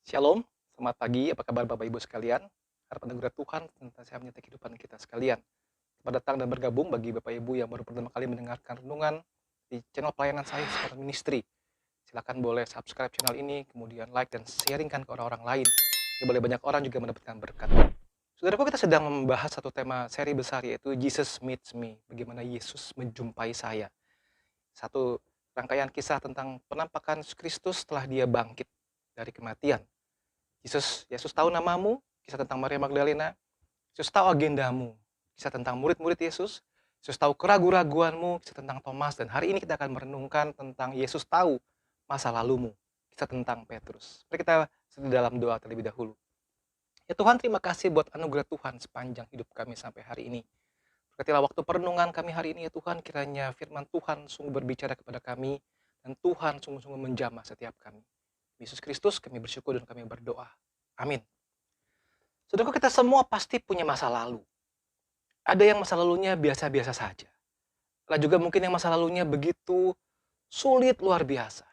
Shalom, selamat pagi, apa kabar Bapak Ibu sekalian? Harap anugerah Tuhan senantiasa menyertai kehidupan kita sekalian. Selamat datang dan bergabung bagi Bapak Ibu yang baru pertama kali mendengarkan renungan di channel pelayanan saya Spartan Ministry. Silakan boleh subscribe channel ini, kemudian like dan sharingkan ke orang-orang lain. Sehingga boleh banyak orang juga mendapatkan berkat. Saudaraku, kita sedang membahas satu tema seri besar yaitu Jesus Meets Me. Bagaimana Yesus menjumpai saya. Satu rangkaian kisah tentang penampakan Yesus Kristus setelah dia bangkit dari kematian. Yesus tahu namamu, kisah tentang Maria Magdalena. Yesus tahu agendamu, kisah tentang murid-murid Yesus. Yesus tahu keraguan-raguanmu, kisah tentang Thomas. Dan hari ini kita akan merenungkan tentang Yesus tahu masa lalumu, kisah tentang Petrus. Mari kita sedih dalam doa terlebih dahulu. Ya Tuhan, terima kasih buat anugerah Tuhan sepanjang hidup kami sampai hari ini. Berkatilah waktu perenungan kami hari ini ya Tuhan, kiranya firman Tuhan sungguh berbicara kepada kami, dan Tuhan sungguh-sungguh menjamah setiap kami. Yesus Kristus kami bersyukur dan kami berdoa. Amin. Saudaraku, kita semua pasti punya masa lalu. Ada yang masa lalunya biasa-biasa saja. Ada juga mungkin yang masa lalunya begitu sulit luar biasa.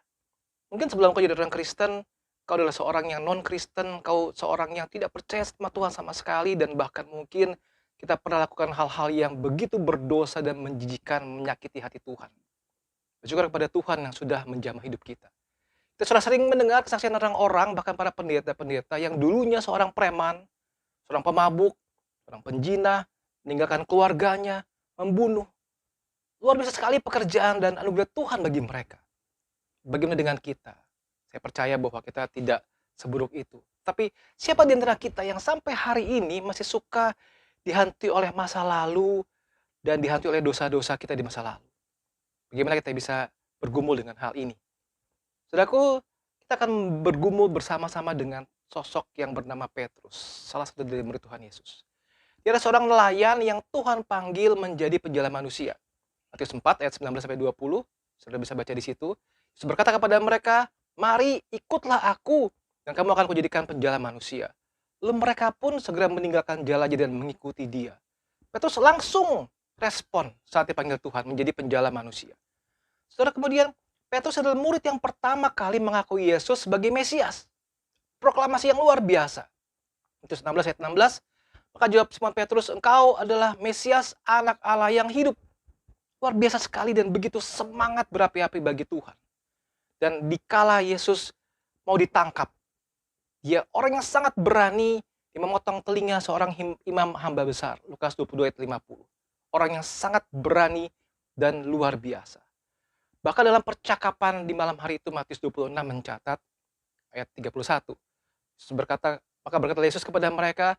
Mungkin sebelum kau jadi orang Kristen, kau adalah seorang yang non-Kristen, kau seorang yang tidak percaya sama Tuhan sama sekali, dan bahkan mungkin kita pernah lakukan hal-hal yang begitu berdosa dan menjijikan, menyakiti hati Tuhan. Bersyukur kepada Tuhan yang sudah menjamah hidup kita. Kita sudah sering mendengar kesaksian orang-orang, bahkan para pendeta-pendeta yang dulunya seorang preman, seorang pemabuk, seorang penjina, meninggalkan keluarganya, membunuh. Luar biasa sekali pekerjaan dan anugerah Tuhan bagi mereka. Bagaimana dengan kita? Saya percaya bahwa kita tidak seburuk itu. Tapi siapa di antara kita yang sampai hari ini masih suka dihantui oleh masa lalu dan dihantui oleh dosa-dosa kita di masa lalu? Bagaimana kita bisa bergumul dengan hal ini? Saudaraku, kita akan bergumul bersama-sama dengan sosok yang bernama Petrus, salah satu dari murid Tuhan Yesus. Dia adalah seorang nelayan yang Tuhan panggil menjadi penjala manusia. Matius 4 ayat 19-20, sudah bisa baca di situ. Yesus berkata kepada mereka, "Mari ikutlah aku, dan kamu akan kujadikan penjala manusia." Lalu mereka pun segera meninggalkan jala-jala dan mengikuti dia. Petrus langsung respon saat dipanggil Tuhan menjadi penjala manusia. Saudara, kemudian Petrus adalah murid yang pertama kali mengakui Yesus sebagai Mesias. Proklamasi yang luar biasa. Matius 16 ayat 16, maka jawab Simon Petrus, "Engkau adalah Mesias, anak Allah yang hidup." Luar biasa sekali dan begitu semangat berapi-api bagi Tuhan. Dan dikala Yesus mau ditangkap, dia orang yang sangat berani memotong telinga seorang imam hamba besar. Lukas 22 ayat 50. Orang yang sangat berani dan luar biasa. Bahkan dalam percakapan di malam hari itu, Matius 26 mencatat ayat 31. Maka berkata Yesus kepada mereka,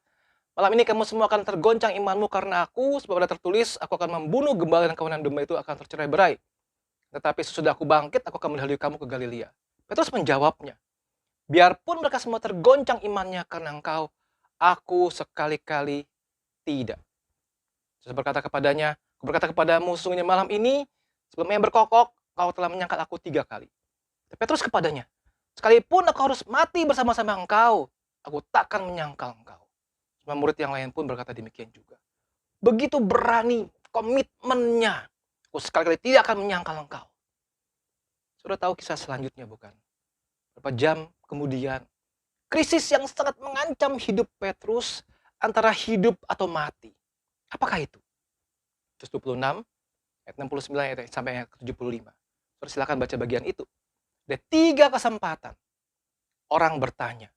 "Malam ini kamu semua akan tergoncang imanmu karena aku, sebab ada tertulis, aku akan membunuh gembala dan kawanan domba itu akan tercerai-berai. Tetapi sesudah aku bangkit, aku akan mendahului kamu ke Galilea." Petrus menjawabnya, "Biarpun mereka semua tergoncang imannya karena engkau, aku sekali-kali tidak." Yesus berkata kepadanya, "Aku berkata kepadamu, sesungguhnya malam ini, sebelum ia berkokok, kau telah menyangkal aku 3 kali." Petrus kepadanya, "Sekalipun aku harus mati bersama-sama engkau, aku takkan menyangkal engkau." Semua murid yang lain pun berkata demikian juga. Begitu berani komitmennya. Aku sekali-kali tidak akan menyangkal engkau. Sudah tahu kisah selanjutnya bukan? Berapa jam kemudian, krisis yang sangat mengancam hidup Petrus antara hidup atau mati. Apakah itu? Matius 26, ayat 69 sampai ayat 75. Saudara silakan baca bagian itu. Ada 3 kesempatan orang bertanya,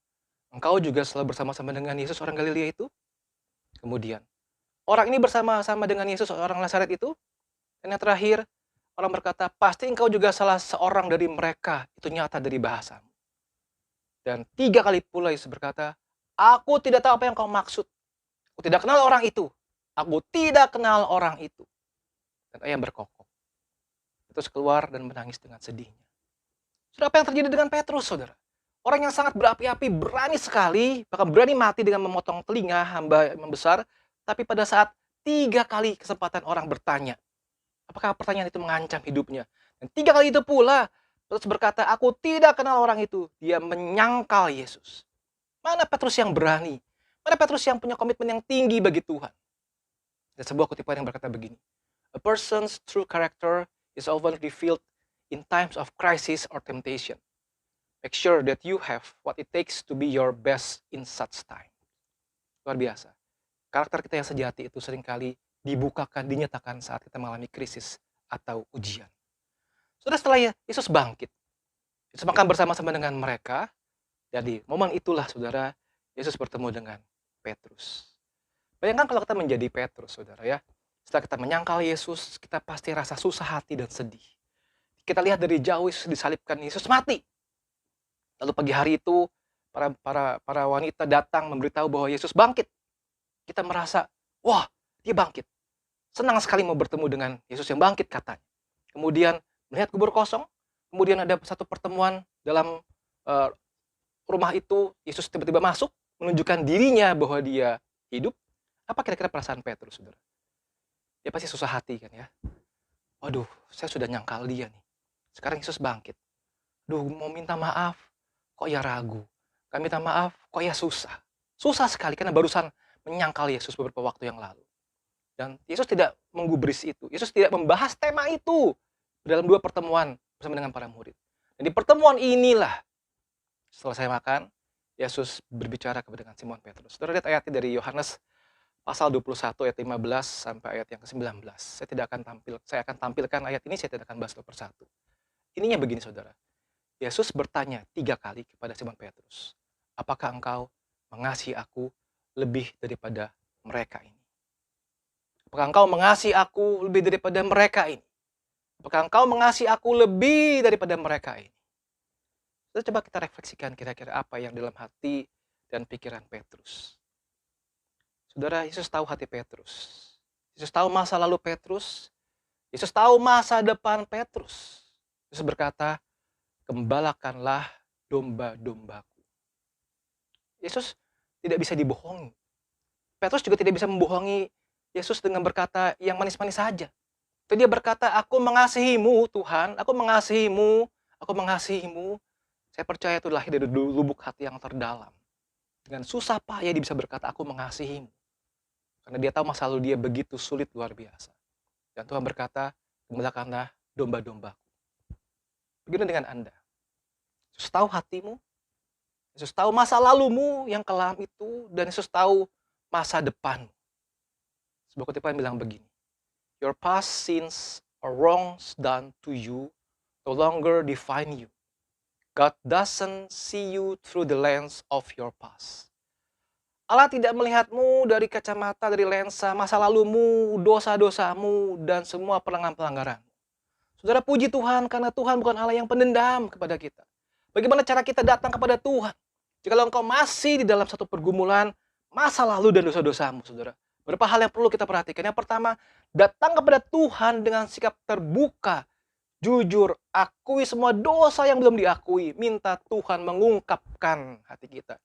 "Engkau juga selalu bersama-sama dengan Yesus orang Galilea itu?" Kemudian, "Orang ini bersama-sama dengan Yesus orang Nazaret itu?" Dan yang terakhir, orang berkata, "Pasti engkau juga salah seorang dari mereka." Itu nyata dari bahasamu. Dan 3 kali pula Yesus berkata, "Aku tidak tahu apa yang kau maksud. Aku tidak kenal orang itu. Aku tidak kenal orang itu." Dan ia berkokok. Terus keluar dan menangis dengan sedihnya. Saudara, apa yang terjadi dengan Petrus, saudara? Orang yang sangat berapi-api, berani sekali, bahkan berani mati dengan memotong telinga hamba yang besar. Tapi pada saat 3 kali kesempatan orang bertanya, apakah pertanyaan itu mengancam hidupnya? Dan 3 kali itu pula, Petrus berkata, "Aku tidak kenal orang itu." Dia menyangkal Yesus. Mana Petrus yang berani? Mana Petrus yang punya komitmen yang tinggi bagi Tuhan? Ada sebuah kutipan yang berkata begini, "A person's true character is often revealed in times of crisis or temptation. Make sure that you have what it takes to be your best in such time. Luar biasa. Karakter kita yang sejati itu seringkali dibukakan, dinyatakan saat kita mengalami krisis atau ujian. Saudara, setelah Yesus bangkit, Yesus makan bersama-sama dengan mereka. Jadi, momen itulah, saudara, Yesus bertemu dengan Petrus. Bayangkan kalau kita menjadi Petrus, saudara ya. Setelah kita menyangkal Yesus, kita pasti rasa susah hati dan sedih. Kita lihat dari jauh Yesus disalibkan, Yesus mati. Lalu pagi hari itu, para wanita datang memberitahu bahwa Yesus bangkit. Kita merasa, wah, dia bangkit. Senang sekali mau bertemu dengan Yesus yang bangkit, katanya. Kemudian melihat kubur kosong, kemudian ada satu pertemuan dalam rumah itu, Yesus tiba-tiba masuk, menunjukkan dirinya bahwa dia hidup. Apa kira-kira perasaan Petrus, saudara? Dia pasti susah hati kan ya. Waduh, saya sudah nyangkal dia nih. Sekarang Yesus bangkit. Duh, mau minta maaf, kok ya ragu. Kami minta maaf, kok ya susah. Susah sekali karena barusan menyangkal Yesus beberapa waktu yang lalu. Dan Yesus tidak menggubris itu. Yesus tidak membahas tema itu dalam 2 pertemuan bersama dengan para murid. Dan di pertemuan inilah, setelah saya makan, Yesus berbicara kepada Simon Petrus. Saudara lihat ayatnya dari Yohanes pasal 21 ayat 15 sampai ayat yang ke-19. Saya akan tampilkan ayat ini, saya tidak akan bahas satu persatu. Ininya begini, saudara. Yesus bertanya 3 kali kepada Simon Petrus, apakah engkau mengasihi aku lebih daripada mereka ini? Apakah engkau mengasihi aku lebih daripada mereka ini? Apakah engkau mengasihi aku lebih daripada mereka ini? Coba kita refleksikan kira-kira apa yang dalam hati dan pikiran Petrus. Saudara, Yesus tahu hati Petrus. Yesus tahu masa lalu Petrus. Yesus tahu masa depan Petrus. Yesus berkata, gembalakanlah domba-dombaku. Yesus tidak bisa dibohongi. Petrus juga tidak bisa membohongi Yesus dengan berkata yang manis-manis saja. Itu dia berkata, aku mengasihimu Tuhan, aku mengasihimu, aku mengasihimu. Saya percaya itu lahir dari lubuk hati yang terdalam. Dengan susah payah dia bisa berkata, aku mengasihimu. Karena dia tahu masa lalu dia begitu sulit, luar biasa. Dan Tuhan berkata, gembalakanlah domba-dombaku. Begitu dengan Anda. Yesus tahu hatimu, Yesus tahu masa lalumu yang kelam itu, dan Yesus tahu masa depanmu. Sebuah kutipan bilang begini, your past sins or wrongs done to you no longer define you. God doesn't see you through the lens of your past. Allah tidak melihatmu dari kacamata, dari lensa masa lalumu, dosa-dosamu, dan semua pelanggaran-pelanggaran. Saudara, puji Tuhan karena Tuhan bukan Allah yang pendendam kepada kita. Bagaimana cara kita datang kepada Tuhan? Jika engkau masih di dalam satu pergumulan masa lalu dan dosa-dosamu, saudara. Beberapa hal yang perlu kita perhatikan. Yang pertama, datang kepada Tuhan dengan sikap terbuka, jujur, akui semua dosa yang belum diakui. Minta Tuhan mengungkapkan hati kita.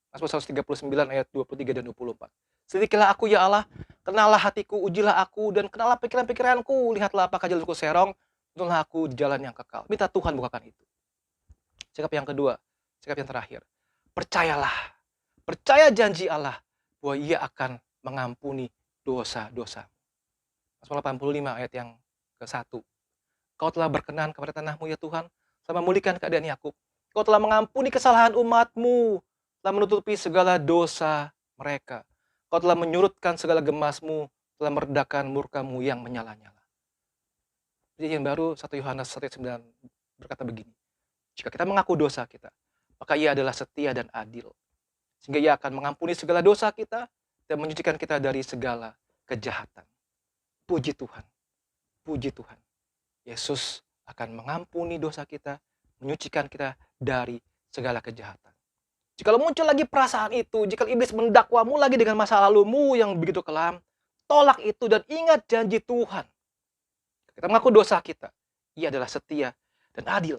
Mazmur 139 ayat 23 dan 24. Selidikilah aku ya Allah, kenallah hatiku, ujilah aku, dan kenallah pikiran-pikiranku. Lihatlah apakah jalurku serong, tuntunlah aku di jalan yang kekal. Minta Tuhan bukakan itu. Sikap yang kedua, sikap yang terakhir. Percayalah, percaya janji Allah bahwa Ia akan mengampuni dosa-dosa. Mazmur 85 ayat yang ke-1. Kau telah berkenan kepada tanahmu ya Tuhan, telah memulihkan keadaan Yakub. Kau telah mengampuni kesalahan umatmu, telah menutupi segala dosa mereka. Kau telah menyurutkan segala gemasmu, telah meredakan murkamu yang menyala-nyala. Perjanjian baru 1 Yohanes 1:9 berkata begini, jika kita mengaku dosa kita, maka Ia adalah setia dan adil, sehingga Ia akan mengampuni segala dosa kita dan menyucikan kita dari segala kejahatan. Puji Tuhan, puji Tuhan. Yesus akan mengampuni dosa kita, menyucikan kita dari segala kejahatan. Jika muncul lagi perasaan itu, jika iblis mendakwamu lagi dengan masa lalumu yang begitu kelam, tolak itu dan ingat janji Tuhan. Kita mengaku dosa kita, Ia adalah setia dan adil,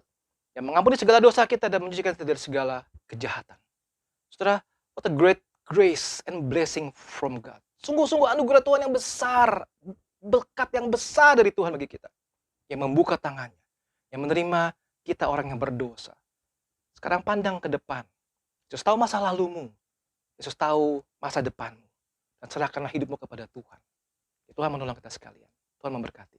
yang mengampuni segala dosa kita dan menyucikan kita dari segala kejahatan. Saudara, what a great grace and blessing from God. Sungguh-sungguh anugerah Tuhan yang besar, berkat yang besar dari Tuhan bagi kita. Yang membuka tangannya, yang menerima kita orang yang berdosa. Sekarang pandang ke depan. Yesus tahu masa lalumu. Yesus tahu masa depanmu. Dan serahkanlah hidupmu kepada Tuhan. Tuhan menolong kita sekalian. Tuhan memberkati.